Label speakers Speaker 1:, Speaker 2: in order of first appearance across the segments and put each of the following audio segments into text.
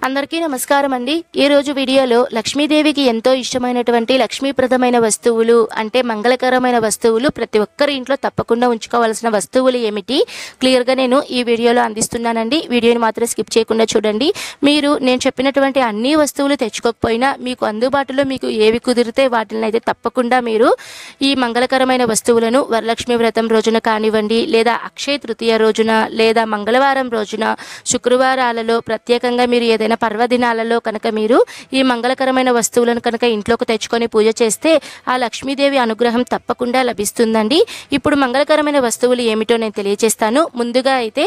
Speaker 1: అందరికీ నమస్కారం అండి। ఈ రోజు వీడియోలో లక్ష్మీదేవికి ఎంతో ఇష్టమైనటువంటి లక్ష్మీప్రదమైన వస్తువులు అంటే మంగళకరమైన వస్తువులు ప్రతి ఒక్కరి ఇంట్లో తప్పకుండా ఉంచుకోవాల్సిన వస్తువులు ఏమిటి క్లియర్ గా నేను ఈ వీడియోలో అందిస్తున్నానండి। వీడియోని మాత్రం స్కిప్ చేయకుండా చూడండి। మీరు నేను చెప్పినటువంటి అన్ని వస్తువులు తెచ్చుకోకపోయినా మీకు అందుబాటులో మీకు ఏవి కుదిరితే వాటిని అయితే తప్పకుండా మీరు ఈ మంగళకరమైన వస్తువులను వరలక్ష్మి వ్రతం రోజున కానివ్వండి లేదా అక్షయ తృతీయ రోజున లేదా మంగళవారం రోజున శుక్రవారాలలో ప్రత్యేకంగా మీరు ఏదైనా పర్వదినాలలో కనుక మీరు ఈ మంగళకరమైన వస్తువులను కనుక ఇంట్లోకి తెచ్చుకొని పూజ చేస్తే ఆ లక్ష్మీదేవి అనుగ్రహం తప్పకుండా లభిస్తుందండి। ఇప్పుడు మంగళకరమైన వస్తువులు ఏమిటో నేను తెలియజేస్తాను। ముందుగా అయితే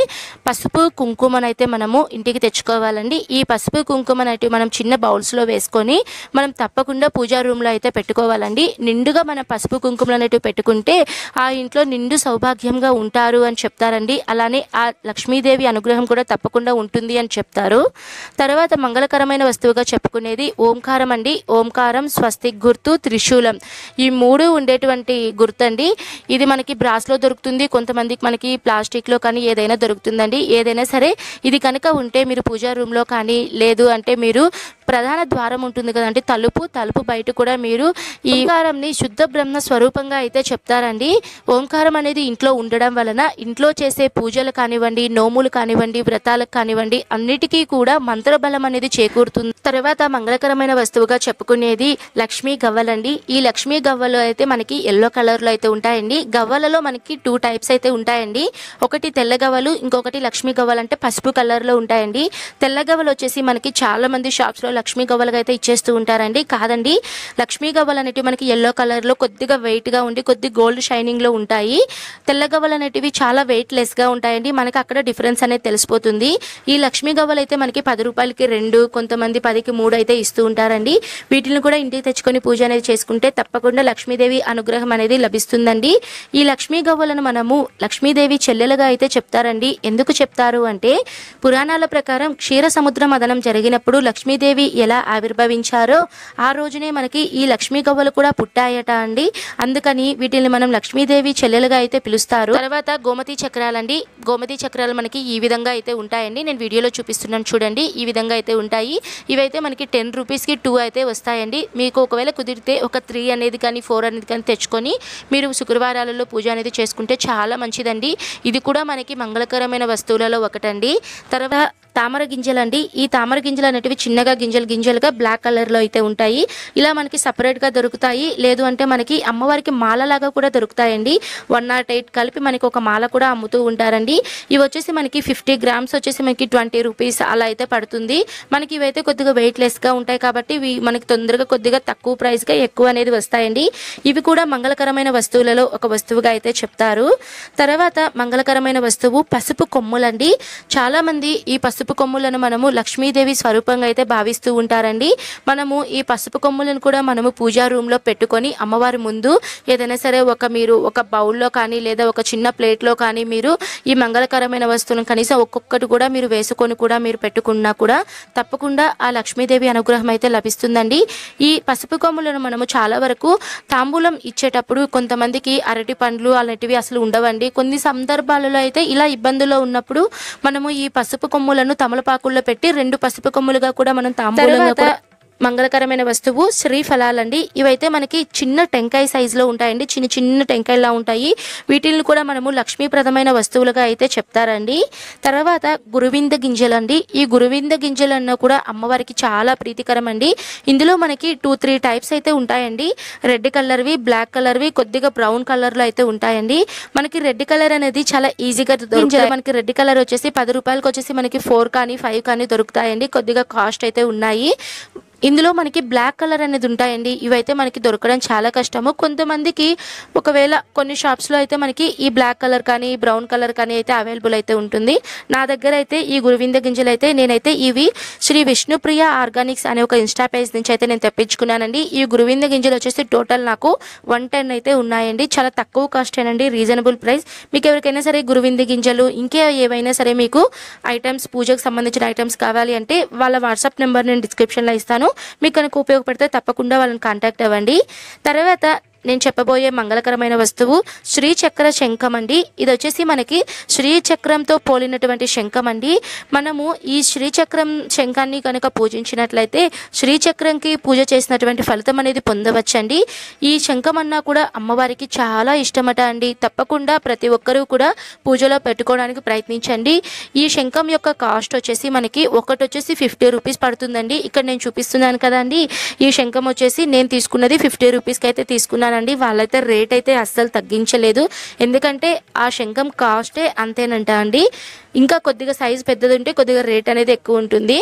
Speaker 1: పసుపు కుంకుమను అయితే మనము ఇంటికి తెచ్చుకోవాలండి। ఈ పసుపు కుంకుమను అయితే మనం చిన్న బౌల్స్ లో వేసుకొని మనం తప్పకుండా పూజా రూమ్ లో అయితే పెట్టుకోవాలండి। నిండుగా మన పసుపు కుంకుమలను అయితే పెట్టుకుంటే ఆ ఇంట్లో నిండు సౌభాగ్యంగా ఉంటారు అని చెప్తారండి। అలానే ఆ లక్ష్మీదేవి అనుగ్రహం కూడా తప్పకుండా ఉంటుంది అని చెప్తారు। తర్వాత మంగళకరమైన వస్తువుగా చెప్పుకునేది ఓంకారం అండి। ఓంకారం, స్వస్తిక్ గుర్తు, త్రిశూలం ఈ మూడు ఉండేటువంటి గుర్తండి। ఇది మనకి బ్రాస్ లో దొరుకుతుంది, కొంతమందికి మనకి ప్లాస్టిక్ లో కానీ ఏదైనా దొరుకుతుందండి। ఏదైనా సరే ఇది కనుక ఉంటే మీరు పూజా రూమ్ లో కానీ లేదు అంటే మీరు ప్రధాన ద్వారం ఉంటుంది కదండి తలుపు బయట కూడా మీరు ఈ ఓంకారంని శుద్ధ బ్రహ్మ స్వరూపంగా అయితే చెప్తారండి। ఓంకారం అనేది ఇంట్లో ఉండడం వలన ఇంట్లో చేసే పూజలు కానివ్వండి, నోములు కానివ్వండి, వ్రతాలకు కానివ్వండి అన్నిటికీ కూడా మంత్రబలం అనేది చేకూరుతుంది। తర్వాత మంగళకరమైన వస్తువుగా చెప్పుకునేది లక్ష్మీ గవ్వలండి। ఈ లక్ష్మీ గవ్వలు అయితే మనకి ఎల్లో కలర్ లో అయితే ఉంటాయండి। గవ్వలలో మనకి 2 టైప్స్ అయితే ఉంటాయండి। ఒకటి తెల్ల గవ్వలు, ఇంకొకటి లక్ష్మీ గవ్వలు అంటే పసుపు కలర్ లో ఉంటాయండి। తెల్ల గవ్వలు వచ్చేసి మనకి చాలా మంది షాప్స్ లో లక్ష్మీ గవ్వలుగా అయితే ఇచ్చేస్తూ ఉంటారండి। కాదండి, లక్ష్మీ గవ్వలు అనేటివి మనకి ఎల్లో కలర్ లో కొద్దిగా వెయిట్ గా ఉండి కొద్ది గోల్డ్ షైనింగ్ లో ఉంటాయి। తెల్ల గవ్వలు అనేటివి చాలా వెయిట్ లెస్ గా ఉంటాయండి। మనకి అక్కడ డిఫరెన్స్ అనేది తెలిసిపోతుంది। ఈ లక్ష్మీ గవ్వలు అయితే మనకి 10 రూపాయలకి 2, కొంతమంది 10కి 3 అయితే ఇస్తూ ఉంటారండి। వీటిని కూడా ఇంటికి తెచ్చుకొని పూజ అనేది చేసుకుంటే తప్పకుండా లక్ష్మీదేవి అనుగ్రహం అనేది లభిస్తుందండి। ఈ లక్ష్మీ గవ్వలను మనము లక్ష్మీదేవి చెల్లెలుగా అయితే చెప్తారండి। ఎందుకు చెప్తారు అంటే పురాణాల ప్రకారం క్షీర సముద్ర మదనం జరిగినప్పుడు లక్ష్మీదేవి ఎలా ఆవిర్భవించారో ఆ రోజునే మనకి ఈ లక్ష్మీ గవ్వలు కూడా పుట్టాయట అండి। అందుకని వీటిని మనం లక్ష్మీదేవి చెల్లెలుగా అయితే పిలుస్తారు। తర్వాత గోమతి చక్రాలండి। గోమతి చక్రాలు మనకి ఈ విధంగా అయితే ఉంటాయండి। నేను వీడియోలో చూపిస్తున్నాను చూడండి, ఈ విధంగా అయితే ఉంటాయి। ఇవైతే మనకి 10 రూపీస్కి 2 అయితే వస్తాయండి। మీకు ఒకవేళ కుదిరితే ఒక 3 అనేది కానీ 4 అనేది కానీ తెచ్చుకొని మీరు శుక్రవారాలలో పూజ అనేది చేసుకుంటే చాలా మంచిదండి। ఇది కూడా మనకి మంగళకరమైన వస్తువులలో ఒకటండి। తర్వాత తామర గింజలండి। ఈ తామర గింజలు అనేటివి చిన్నగా గింజలుగా బ్లాక్ కలర్ లో అయితే ఉంటాయి। ఇలా మనకి సపరేట్ గా దొరుకుతాయి, లేదు అంటే మనకి అమ్మవారికి మాలలాగా కూడా దొరుకుతాయండి। 108 కలిపి మనకి ఒక మాల కూడా అమ్ముతూ ఉంటారండి। ఇవి వచ్చేసి మనకి 50 గ్రామ్స్ వచ్చేసి మనకి 20 రూపీస్ అలా అయితే పడుతుంది। మనకి ఇవైతే కొద్దిగా వెయిట్ లెస్ గా ఉంటాయి కాబట్టి ఇవి మనకి తొందరగా కొద్దిగా తక్కువ ప్రైస్ గా ఎక్కువ అనేది వస్తాయండి। ఇవి కూడా మంగళకరమైన వస్తువులలో ఒక వస్తువుగా అయితే చెప్తారు। తర్వాత మంగళకరమైన వస్తువు పసుపు కొమ్ములండి। చాలా మంది ఈ పసుపు కొమ్ములను మనము లక్ష్మీదేవి స్వరూపంగా అయితే భావిస్తూ ఉంటారండి। మనము ఈ పసుపు కొమ్ములను కూడా మనము పూజా రూమ్ లో పెట్టుకొని అమ్మవారి ముందు ఏదైనా సరే మీరు ఒక బౌల్లో కానీ లేదా ఒక చిన్న ప్లేట్ లో కానీ మీరు ఈ మంగళకరమైన వస్తువులను కనీసం ఒక్కొక్కటి కూడా మీరు వేసుకొని కూడా మీరు పెట్టుకున్నా కూడా తప్పకుండా ఆ లక్ష్మీదేవి అనుగ్రహం అయితే లభిస్తుందండి। ఈ పసుపు కొమ్ములను మనము చాలా వరకు తాంబూలం ఇచ్చేటప్పుడు కొంతమందికి అరటి పండ్లు అలాంటివి అసలు ఉండవండి। కొన్ని సందర్భాలలో అయితే ఇలా ఇబ్బందుల్లో ఉన్నప్పుడు మనము ఈ పసుపు కొమ్ములను తమలపాకుల్లో పెట్టి 2 పసుపు కొమ్ములుగా కూడా మనం తాంబూలంగా కూడా మంగళకరమైన వస్తువు శ్రీఫలాలండి। ఇవైతే మనకి చిన్న టెంకాయ సైజులో ఉంటాయండి, చిన్న టెంకాయలా ఉంటాయి। వీటిని కూడా మనము లక్ష్మీప్రదమైన వస్తువులుగా అయితే చెప్తారండి। తర్వాత గురువింద గింజలండి। ఈ గురువింద గింజలన్న కూడా అమ్మవారికి చాలా ప్రీతికరం అండి। ఇందులో మనకి 2-3 టైప్స్ అయితే ఉంటాయండి। రెడ్ కలర్వి, బ్లాక్ కలర్వి, కొద్దిగా బ్రౌన్ కలర్ లో అయితే ఉంటాయండి। మనకి రెడ్ కలర్ అనేది చాలా ఈజీగా దొరుకుతాయి। మనకి రెడ్ కలర్ వచ్చేసి 10 రూపాయలకి వచ్చేసి మనకి 4 కానీ 5 కానీ దొరుకుతాయండి। కొద్దిగా కాస్ట్ అయితే ఉన్నాయి। ఇందులో మనకి బ్లాక్ కలర్ అనేది ఉంటాయండి। ఇవైతే మనకి దొరకడం చాలా కష్టము। కొంతమందికి ఒకవేళ కొన్ని షాప్స్ లో అయితే మనకి ఈ బ్లాక్ కలర్ కానీ బ్రౌన్ కలర్ కానీ అయితే అవైలబుల్ అయితే ఉంటుంది। నా దగ్గర అయితే ఈ గురువింద గింజలు అయితే నేనైతే ఇవి శ్రీ విష్ణుప్రియ ఆర్గానిక్స్ అనే ఒక ఇన్స్టా పేజ్ నుంచి అయితే నేను తెప్పించుకున్నానండి। ఈ గురువింద గింజలు వచ్చేసి టోటల్ నాకు 110 అయితే ఉన్నాయండి। చాలా తక్కువ కాస్ట్ ఏనండి, రీజనబుల్ ప్రైస్। మీకు ఎవరికైనా సరే గురువింద గింజలు ఇంకా ఏవైనా సరే మీకు ఐటమ్స్ పూజకు సంబంధించిన ఐటమ్స్ కావాలి అంటే వాళ్ళ వాట్సాప్ నెంబర్ నేను డిస్క్రిప్షన్ లో ఇస్తాను। మీకు కనుక ఉపయోగపడితే తప్పకుండా వాళ్ళని కాంటాక్ట్ అవ్వండి। తర్వాత నేను చెప్పబోయే మంగళకరమైన వస్తువు శ్రీచక్ర శంఖం అండి. ఇది వచ్చేసి మనకి శ్రీచక్రంతో పోలినటువంటి శంఖం అండి. మనము ఈ శ్రీచక్రం శంఖాన్ని కనుక పూజించినట్లయితే శ్రీచక్రంకి పూజ చేసినటువంటి ఫలితం అనేది పొందవచ్చండి. ఈ శంఖం అన్నా కూడా అమ్మవారికి చాలా ఇష్టమట అండి. తప్పకుండా ప్రతి ఒక్కరూ కూడా పూజలో పెట్టుకోవడానికి ప్రయత్నించండి. ఈ శంఖం యొక్క కాస్ట్ వచ్చేసి మనకి ఒకటి వచ్చేసి 50 రూపీస్ పడుతుందండి. ఇక్కడ నేను చూపిస్తున్నాను కదండి, ఈ శంఖం వచ్చేసి నేను తీసుకున్నది 50 రూపీస్కి అయితే తీసుకున్నానండి. వాళ్ళైతే రేట్ అయితే అస్సలు తగ్గించలేదు, ఎందుకంటే ఆ శంఖం కాస్టే అంతేనంట అండి. ఇంకా కొద్దిగా సైజు పెద్దది ఉంటే కొద్దిగా రేట్ అనేది ఎక్కువ ఉంటుంది.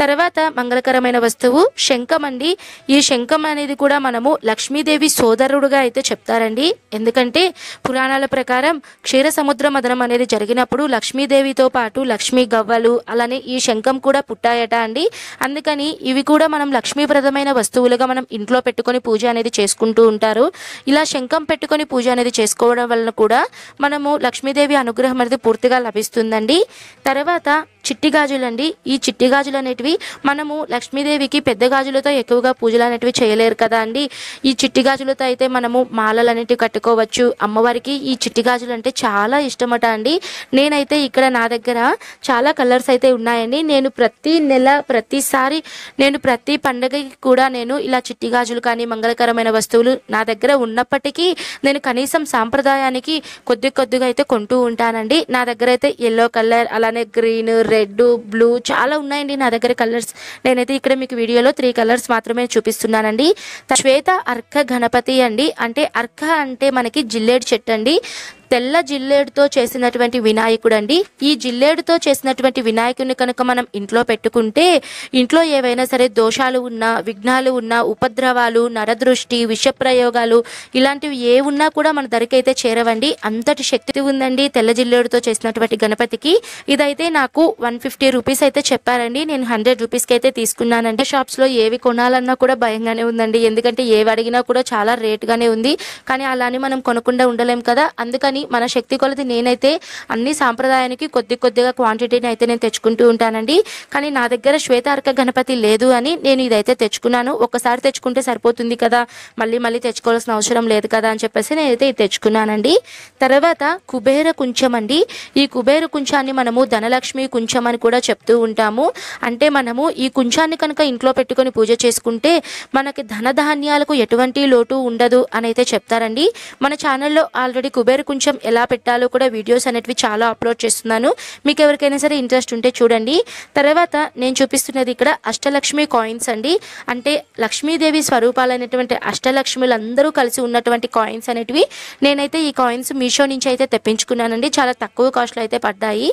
Speaker 1: తర్వాత మంగళకరమైన వస్తువు శంఖం అండి. ఈ శంఖం అనేది కూడా మనము లక్ష్మీదేవి సోదరుడుగా అయితే చెప్తారండి. ఎందుకంటే పురాణాల ప్రకారం క్షీర సముద్ర మదనం అనేది జరిగినప్పుడు లక్ష్మీదేవితో పాటు లక్ష్మీ గవ్వలు అలానే ఈ శంఖం కూడా పుట్టాయట అండి. అందుకని ఇవి కూడా మనం లక్ష్మీప్రదమైన వస్తువులుగా మనం ఇంట్లో పెట్టుకొని పూజ అనేది చేసుకుంటూ ఉంటారు. ఇలా శంఖం పెట్టుకొని పూజ అనేది చేసుకోవడం వలన కూడా మనము లక్ష్మీదేవి అనుగ్రహం అనేది పూర్తిగా లభిస్తుందండి. తర్వాత చిట్టి గాజులు అండి. ఈ చిట్టి గాజులు అనేటివి మనము లక్ష్మీదేవికి పెద్ద గాజులతో ఎక్కువగా పూజలు అనేటివి చేయలేరు కదా అండి. ఈ చిట్టి గాజులతో అయితే మనము మాలలు అనేటివి కట్టుకోవచ్చు. అమ్మవారికి ఈ చిట్టి గాజులు అంటే చాలా ఇష్టమట అండి. నేనైతే ఇక్కడ నా దగ్గర చాలా కలర్స్ అయితే ఉన్నాయండి. నేను ప్రతి నెల ప్రతిసారి నేను ప్రతి పండగకి కూడా నేను ఇలా చిట్టి గాజులు కానీ మంగళకరమైన వస్తువులు నా దగ్గర ఉన్నప్పటికీ నేను కనీసం సాంప్రదాయానికి కొద్దిగా అయితే కొంటూ ఉంటానండి. నా దగ్గర అయితే ఎల్లో కలర్ అలానే గ్రీన్ రెడ్ బ్లూ చాలా ఉన్నాయండి నా దగ్గర కలర్స్. నేనైతే ఇక్కడ మీకు వీడియోలో 3 కలర్స్ మాత్రమే చూపిస్తున్నానండి. శ్వేత అర్క గణపతి అండి. అంటే అర్క అంటే మనకి జిల్లేడు చెట్టు అండి. తెల్ల జిల్లేడుతో చేసినటువంటి వినాయకుడు అండి. ఈ జిల్లేడుతో చేసినటువంటి వినాయకుడిని కనుక మనం ఇంట్లో పెట్టుకుంటే ఇంట్లో ఏవైనా సరే దోషాలు ఉన్నా విఘ్నాలు ఉన్నా ఉపద్రవాలు నరదృష్టి విషప్రయోగాలు ఇలాంటివి ఏ ఉన్నా కూడా మన ధరకైతే చేరవండి. అంతటి శక్తి ఉందండి తెల్ల జిల్లేడుతో చేసినటువంటి గణపతికి. ఇదైతే నాకు 150 రూపీస్ అయితే చెప్పారండి. నేను 100 రూపీస్కి అయితే తీసుకున్నానండి. షాప్స్లో ఏవి కొనాలన్నా కూడా భయంగానే ఉందండి, ఎందుకంటే ఏవి అడిగినా కూడా చాలా రేటుగానే ఉంది. కానీ అలానే మనం కొనకుండా ఉండలేం కదా. అందుకని మన శక్తి కొలది నేనైతే అన్ని సాంప్రదాయానికి కొద్దిగా క్వాంటిటీని అయితే నేను తెచ్చుకుంటూ ఉంటానండి. కానీ నా దగ్గర శ్వేతార్క గణపతి లేదు అని నేను ఇదైతే తెచ్చుకున్నాను. ఒకసారి తెచ్చుకుంటే సరిపోతుంది కదా, మళ్ళీ తెచ్చుకోవాల్సిన అవసరం లేదు కదా అని చెప్పేసి నేనైతే ఇది తెచ్చుకున్నానండి. తర్వాత కుబేర కుంచం అండి. ఈ కుబేర కుంచాన్ని మనము ధనలక్ష్మి కుంచం అని కూడా చెప్తూ ఉంటాము. అంటే మనము ఈ కుంచాన్ని కనుక ఇంట్లో పెట్టుకొని పూజ చేసుకుంటే మనకి ధనధాన్యాలకు ఎటువంటి లోటు ఉండదు అని అయితే చెప్తారండి. మన ఛానల్లో ఆల్రెడీ కుబేర కుంచం ఎలా పెట్టాలో కూడా వీడియోస్ అనేటివి చాలా అప్లోడ్ చేస్తున్నాను. మీకు ఎవరికైనా సరే ఇంట్రెస్ట్ ఉంటే చూడండి. తర్వాత నేను చూపిస్తున్నది ఇక్కడ అష్టలక్ష్మి కాయిన్స్ అండి. అంటే లక్ష్మీదేవి స్వరూపాలైనటువంటి అష్టలక్ష్ములందరూ కలిసి ఉన్నటువంటి కాయిన్స్ అనేటివి నేనైతే ఈ కాయిన్స్ మీషో నుంచి అయితే తెప్పించుకున్నానండి. చాలా తక్కువ కాస్ట్లో అయితే పడ్డాయి.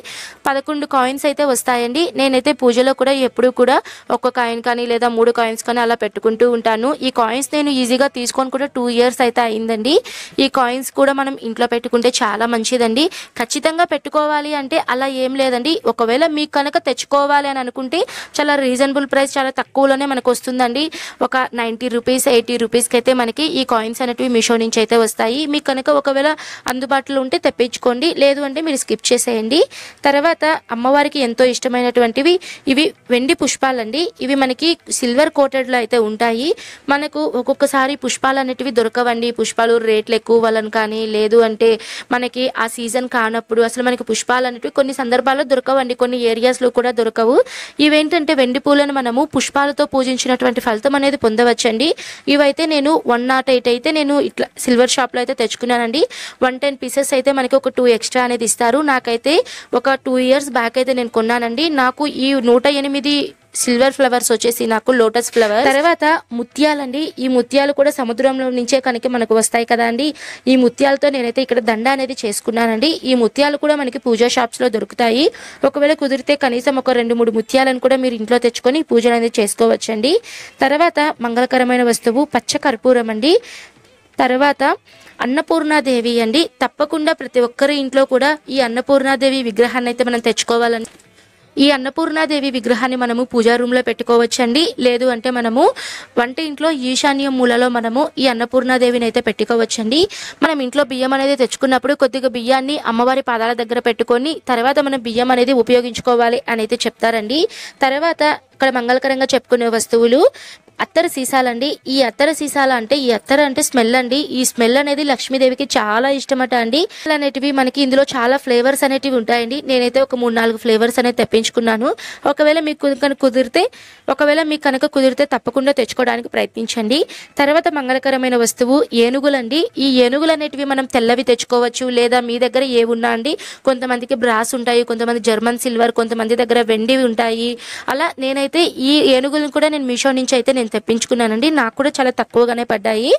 Speaker 1: 11 కాయిన్స్ అయితే వస్తాయండి. నేనైతే పూజలో కూడా ఎప్పుడు కూడా ఒక కాయిన్ కానీ లేదా 3 కాయిన్స్ కానీ అలా పెట్టుకుంటూ ఉంటాను. ఈ కాయిన్స్ నేను ఈజీగా తీసుకొని కూడా 2 ఇయర్స్ అయితే అయిందండి. ఈ కాయిన్స్ కూడా మనం ఇంట్లో పెట్టుకుంటే చాలా మంచిదండి. ఖచ్చితంగా పెట్టుకోవాలి అంటే అలా ఏం లేదండి. ఒకవేళ మీకు కనుక తెచ్చుకోవాలి అని అనుకుంటే చాలా రీజనబుల్ ప్రైస్, చాలా తక్కువలోనే మనకు వస్తుందండి. ఒక 90 రూపీస్ 80 రూపీస్కి అయితే మనకి ఈ కాయిన్స్ అనేటివి మీషో నుంచి అయితే వస్తాయి. మీకు కనుక ఒకవేళ అందుబాటులో ఉంటే తెప్పించుకోండి, లేదు అంటే మీరు స్కిప్ చేసేయండి. తర్వాత అమ్మవారికి ఎంతో ఇష్టమైనటువంటివి ఇవి వెండి పుష్పాలండి. ఇవి మనకి సిల్వర్ కోటెడ్లో అయితే ఉంటాయి. మనకు ఒక్కొక్కసారి పుష్పాలు అనేటివి దొరకవండి. పుష్పాలు రేట్లు ఎక్కువ వాళ్ళని కానీ లేదు అంటే మనకి ఆ సీజన్ కానప్పుడు అసలు మనకి పుష్పాలు అనేటివి కొన్ని సందర్భాల్లో దొరకవండి, కొన్ని ఏరియాస్లో కూడా దొరకవు. ఇవేంటంటే వెండి పూలను మనము పుష్పాలతో పూజించినటువంటి ఫలితం అనేది పొందవచ్చండి. ఇవైతే నేను 108 అయితే నేను ఇట్లా సిల్వర్ షాప్లో అయితే తెచ్చుకున్నానండి. 110 పీసెస్ అయితే మనకి ఒక 2 ఎక్స్ట్రా అనేది ఇస్తారు. నాకైతే ఒక 2 ఇయర్స్ బ్యాక్ అయితే నేను కొన్నానండి. నాకు ఈ 108 సిల్వర్ ఫ్లవర్స్ వచ్చేసి నాకు లోటస్ ఫ్లవర్. తర్వాత ముత్యాలండి. ఈ ముత్యాలు కూడా సముద్రంలో నుంచే కనుక మనకు వస్తాయి కదా అండి. ఈ ముత్యాలతో నేనైతే ఇక్కడ దండ అనేది చేసుకున్నానండి. ఈ ముత్యాలు కూడా మనకి పూజా షాప్స్ లో దొరుకుతాయి. ఒకవేళ కుదిరితే కనీసం ఒక 2-3 ముత్యాలను కూడా మీరు ఇంట్లో తెచ్చుకొని పూజ అనేది చేసుకోవచ్చండి. తర్వాత మంగళకరమైన వస్తువు పచ్చ కర్పూరం అండి. తర్వాత అన్నపూర్ణాదేవి అండి. తప్పకుండా ప్రతి ఒక్కరి ఇంట్లో కూడా ఈ అన్నపూర్ణాదేవి విగ్రహాన్ని అయితే మనం తెచ్చుకోవాలని. ఈ అన్నపూర్ణాదేవి విగ్రహాన్ని మనము పూజా రూమ్లో పెట్టుకోవచ్చండి. లేదు అంటే మనము వంట ఇంట్లో ఈశాన్య మూలలో మనము ఈ అన్నపూర్ణాదేవిని అయితే పెట్టుకోవచ్చండి. మనం ఇంట్లో బియ్యం అనేది తెచ్చుకున్నప్పుడు కొద్దిగా బియ్యాన్ని అమ్మవారి పాదాల దగ్గర పెట్టుకొని తర్వాత మనం బియ్యం అనేది ఉపయోగించుకోవాలి అని అయితే చెప్తారండి. తర్వాత అక్కడ మంగళకరంగా చెప్పుకునే వస్తువులు అత్తరు సీసాలండి. ఈ అత్తరు సీసాలు అంటే ఈ అత్తరు అంటే స్మెల్ అండి. ఈ స్మెల్ అనేది లక్ష్మీదేవికి చాలా ఇష్టమట అండి. అనేటివి మనకి ఇందులో చాలా ఫ్లేవర్స్ అనేటివి ఉంటాయండి. నేనైతే ఒక 3-4 ఫ్లేవర్స్ అనేది తెప్పించుకున్నాను. ఒకవేళ మీకు కనుక కుదిరితే తప్పకుండా తెచ్చుకోవడానికి ప్రయత్నించండి. తర్వాత మంగళకరమైన వస్తువు ఏనుగులండి. ఈ ఏనుగులు అనేటివి మనం తెల్లవి తెచ్చుకోవచ్చు, లేదా మీ దగ్గర ఏవున్నా అండి. కొంతమందికి బ్రాస్ ఉంటాయి, కొంతమంది జర్మన్ సిల్వర్, కొంతమంది దగ్గర వెండివి ఉంటాయి. అలా నేనైతే ఈ ఏనుగులను కూడా నేను మీషో నుంచి అయితే నేను తెప్పించుకున్నానండి. నాకు కూడా చాలా తక్కువగానే పడ్డాయి.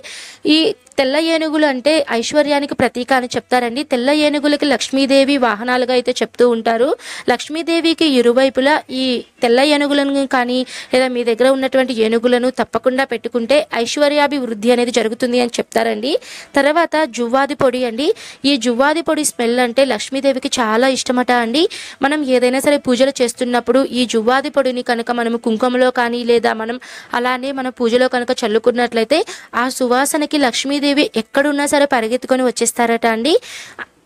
Speaker 1: ఈ తెల్ల ఏనుగులు అంటే ఐశ్వర్యానికి ప్రతీక అని చెప్తారండి. తెల్ల ఏనుగులకి లక్ష్మీదేవి వాహనాలుగా అయితే చెప్తూ ఉంటారు. లక్ష్మీదేవికి ఇరువైపులా ఈ తెల్ల ఏనుగులను కానీ లేదా మీ దగ్గర ఉన్నటువంటి ఏనుగులను తప్పకుండా పెట్టుకుంటే ఐశ్వర్యాభివృద్ధి అనేది జరుగుతుంది అని చెప్తారండి. తర్వాత జువ్వాది పొడి అండి. ఈ జువ్వాది పొడి స్మెల్ అంటే లక్ష్మీదేవికి చాలా ఇష్టమట అండి. మనం ఏదైనా సరే పూజలు చేస్తున్నప్పుడు ఈ జువ్వాది పొడిని కనుక మనము కుంకుమలో కానీ లేదా మనం అలానే మన పూజలో కనుక చల్లుకున్నట్లయితే ఆ సువాసనకి లక్ష్మీదేవి ఎక్కడున్నా సరే పరిగెత్తుకొని వచ్చేస్తారట అండి.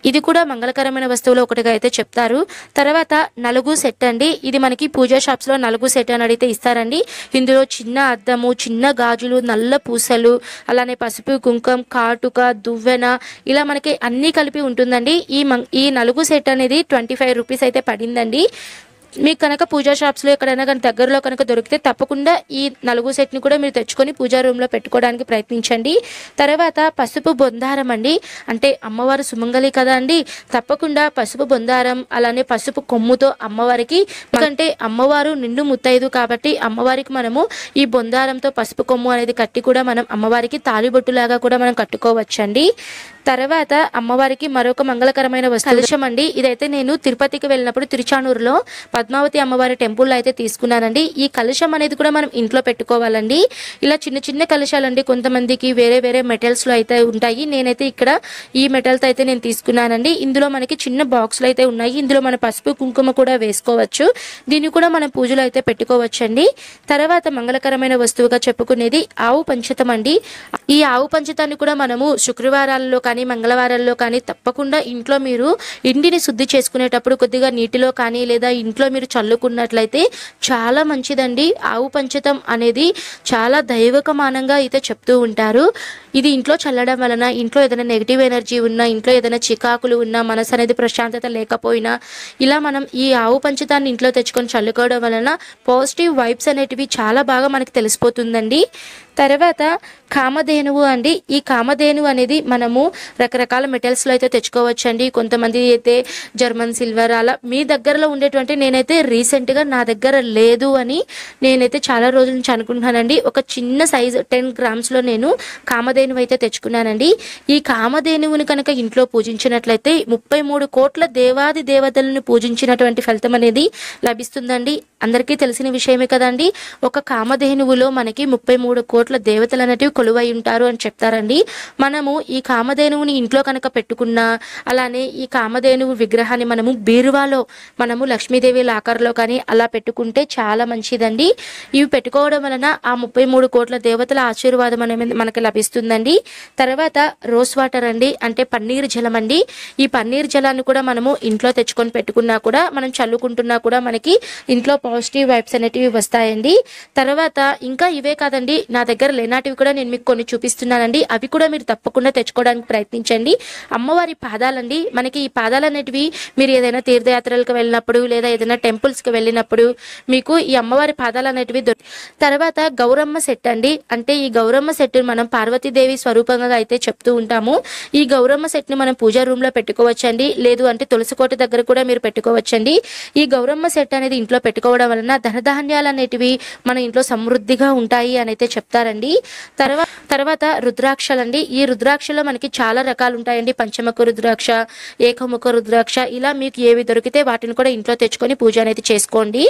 Speaker 1: ఇది కూడా మంగళకరమైన వస్తువులో ఒకటిగా అయితే చెప్తారు. తర్వాత నలుగు సెట్ అండి. ఇది మనకి పూజా షాప్స్లో నలుగు సెట్ అని అడిగితే ఇస్తారండి. ఇందులో చిన్న అద్దము, చిన్న గాజులు, నల్ల పూసలు, అలానే పసుపు, కుంకం, కాటుక, దువ్వెన ఇలా మనకి అన్నీ కలిపి ఉంటుందండి. ఈ నలుగు సెట్ అనేది 25 రూపీస్ అయితే పడిందండి. మీకు కనుక పూజా షాప్స్లో ఎక్కడైనా కానీ దగ్గరలో కనుక దొరికితే తప్పకుండా ఈ నలుగు సెట్ని కూడా మీరు తెచ్చుకొని పూజా రూమ్లో పెట్టుకోవడానికి ప్రయత్నించండి. తర్వాత పసుపు బొందారం అండి. అంటే అమ్మవారు సుమంగళి కదా అండి. తప్పకుండా పసుపు బొందారం అలానే పసుపు కొమ్ముతో అమ్మవారికి, ఎందుకంటే అమ్మవారు నిండు ముత్తైదు కాబట్టి అమ్మవారికి మనము ఈ బొందారంతో పసుపు కొమ్ము అనేది కట్టి కూడా మనం అమ్మవారికి తాలిబొట్టులాగా కూడా మనం కట్టుకోవచ్చండి. తర్వాత అమ్మవారికి మరొక మంగళకరమైన కలశం అండి. ఇదైతే నేను తిరుపతికి వెళ్ళినప్పుడు తిరుచానూరులో పద్మావతి అమ్మవారి టెంపుల్లో అయితే తీసుకున్నానండి. ఈ కలశం అనేది కూడా మనం ఇంట్లో పెట్టుకోవాలండి. ఇలా చిన్న చిన్న కలశాలండి. కొంతమందికి వేరే వేరే మెటల్స్లో అయితే ఉంటాయి. నేనైతే ఇక్కడ ఈ మెటల్తో అయితే నేను తీసుకున్నానండి. ఇందులో మనకి చిన్న బాక్స్లు అయితే ఉన్నాయి. ఇందులో మన పసుపు కుంకుమ కూడా వేసుకోవచ్చు. దీన్ని కూడా మనం పూజలో అయితే పెట్టుకోవచ్చండి. తర్వాత మంగళకరమైన వస్తువుగా చెప్పుకునేది ఆవు పంచతం అండి. ఈ ఆవు పంచతాన్ని కూడా మనము శుక్రవారాల్లో కానీ మంగళవారాల్లో కానీ తప్పకుండా ఇంట్లో మీరు ఇంటిని శుద్ధి చేసుకునేటప్పుడు కొద్దిగా నీటిలో కానీ లేదా ఇంట్లో మీరు చల్లుకున్నట్లయితే చాలా మంచిదండి. ఆవు పంచతం అనేది చాలా దైవకమానంగా అయితే చెప్తూ ఉంటారు. ఇది ఇంట్లో చల్లడం వలన ఇంట్లో ఏదైనా నెగిటివ్ ఎనర్జీ ఉన్నా, ఇంట్లో ఏదైనా చికాకులు ఉన్నా, మనసు అనేది ప్రశాంతత లేకపోయినా ఇలా మనం ఈ ఆవు పంచతాన్ని ఇంట్లో తెచ్చుకొని చల్లుకోవడం వలన పాజిటివ్ వైబ్స్ అనేటివి చాలా బాగా మనకి తెలిసిపోతుందండి. తర్వాత కామధేనువు అండి. ఈ కామధేనువు అనేది మనము రకరకాల మెటల్స్లో అయితే తెచ్చుకోవచ్చండి. కొంతమంది అయితే జర్మన్ సిల్వర్ అలా మీ దగ్గరలో ఉండేటువంటి, నేనైతే రీసెంట్గా నా దగ్గర లేదు అని నేనైతే చాలా రోజుల నుంచి అనుకుంటున్నానండి. ఒక చిన్న సైజు 10 గ్రామ్స్లో నేను కామధేనువు అయితే తెచ్చుకున్నానండి. ఈ కామధేనువుని కనుక ఇంట్లో పూజించినట్లయితే 33 కోట్ల దేవాది దేవతలను పూజించినటువంటి ఫలితం అనేది లభిస్తుందండి. అందరికీ తెలిసిన విషయమే కదండి. ఒక కామధేనువులో మనకి 33 కోట్ల దేవతలు అనేటివి కొలువై ఉంటారు అని చెప్తారండి. మనము ఈ కామధేనువుని ఇంట్లో కనుక పెట్టుకున్నా, అలానే ఈ కామధేనువు విగ్రహాన్ని మనము బీరువాలో మనము లక్ష్మీదేవి లాకర్లో కానీ అలా పెట్టుకుంటే చాలా మంచిదండి. ఇవి పెట్టుకోవడం వలన ఆ 33 కోట్ల దేవతల ఆశీర్వాదం అనేది మనకి లభిస్తుందండి. తర్వాత రోజ్ వాటర్ అండి. అంటే పన్నీర్ జలం అండి. ఈ పన్నీర్ జలాన్ని కూడా మనము ఇంట్లో తెచ్చుకొని పెట్టుకున్నా కూడా, మనం చల్లుకుంటున్నా కూడా మనకి ఇంట్లో పాజిటివ్ వైబ్స్ అనేటివి వస్తాయండి. తర్వాత ఇంకా ఇవే కాదండి, నా దగ్గర లేనాటివి కూడా నేను మీకు కొన్ని చూపిస్తున్నానండి. అవి కూడా మీరు తప్పకుండా తెచ్చుకోవడానికి ప్రయత్నించండి. అమ్మవారి పాదాలండి. మనకి ఈ పాదాలు అనేటివి మీరు ఏదైనా తీర్థయాత్రలకు వెళ్ళినప్పుడు లేదా ఏదైనా టెంపుల్స్కి వెళ్ళినప్పుడు మీకు ఈ అమ్మవారి పాదాలు అనేటివి తర్వాత గౌరమ్మ సెట్ అండి. అంటే ఈ గౌరమ్మ సెట్ మనం పార్వతీదేవి స్వరూపంగా అయితే చెప్తూ ఉంటాము. ఈ గౌరమ్మ సెట్ని మనం పూజా రూమ్లో పెట్టుకోవచ్చండి. లేదు అంటే తులసికోట దగ్గర కూడా మీరు పెట్టుకోవచ్చండి. ఈ గౌరమ్మ సెట్ అనేది ఇంట్లో పెట్టుకోవడం వలన ధనధాన్యాలు అనేటివి మన ఇంట్లో సమృద్ధిగా ఉంటాయి అని అయితే చెప్తారండి. తర్వాత రుద్రాక్షలండి. ఈ రుద్రాక్షలో మనకి చాలా రకాలు ఉంటాయండి. పంచముఖ రుద్రాక్ష, ఏకముఖ రుద్రాక్ష, ఇలా మీకు ఏవి దొరికితే వాటిని కూడా ఇంట్లో తెచ్చుకొని పూజ అనేది చేసుకోండి.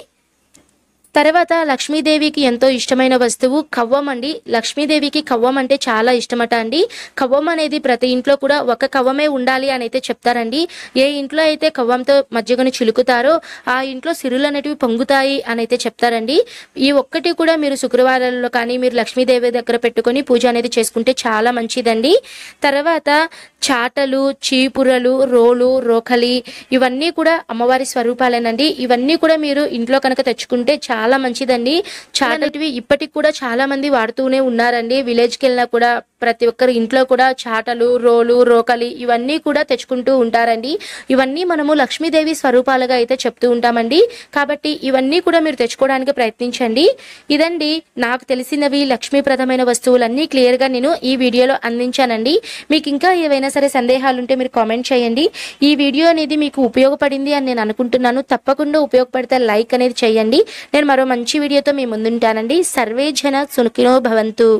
Speaker 1: తర్వాత లక్ష్మీదేవికి ఎంతో ఇష్టమైన వస్తువు కవ్వం అండి. లక్ష్మీదేవికి కవ్వం అంటే చాలా ఇష్టమట అండి. కవ్వం అనేది ప్రతి ఇంట్లో కూడా ఒక కవ్వమే ఉండాలి అని అయితే చెప్తారండి. ఏ ఇంట్లో అయితే కవ్వంతో మజ్జిగను చిలుకుతారో ఆ ఇంట్లో సిరులు అనేటివి పొంగుతాయి అని అయితే చెప్తారండి. ఈ ఒక్కటి కూడా మీరు శుక్రవారాల్లో కానీ మీరు లక్ష్మీదేవి దగ్గర పెట్టుకొని పూజ అనేది చేసుకుంటే చాలా మంచిదండి. తర్వాత చాటలు, చీపురలు, రోలు, రోకలి ఇవన్నీ కూడా అమ్మవారి స్వరూపాలేనండి. ఇవన్నీ కూడా మీరు ఇంట్లో కనుక తెచ్చుకుంటే చాలా చాలా మంచిదండి. చాటటివి ఇప్పటికి కూడా చాలా మంది వాడుతూనే ఉన్నారండి. విలేజ్కి వెళ్ళినా కూడా ప్రతి ఒక్కరి ఇంట్లో కూడా చాటలు, రోలు, రోకలి ఇవన్నీ కూడా తెచ్చుకుంటూ ఉంటారండి. ఇవన్నీ మనము లక్ష్మీదేవి స్వరూపాలుగా అయితే చెప్తూ ఉంటామండి. కాబట్టి ఇవన్నీ కూడా మీరు తెచ్చుకోవడానికి ప్రయత్నించండి. ఇదండి నాకు తెలిసినవి లక్ష్మీప్రదమైన వస్తువులన్నీ క్లియర్గా నేను ఈ వీడియోలో అందించానండి. మీకు ఇంకా ఏవైనా సరే సందేహాలు ఉంటే మీరు కామెంట్ చేయండి. ఈ వీడియో అనేది మీకు ఉపయోగపడింది అని నేను అనుకుంటున్నాను. తప్పకుండా ఉపయోగపడితే లైక్ అనేది చేయండి. నేను మరో మంచి వీడియోతో మీ ముందుంటానండి. సర్వే జన సుఖినో భవంతు.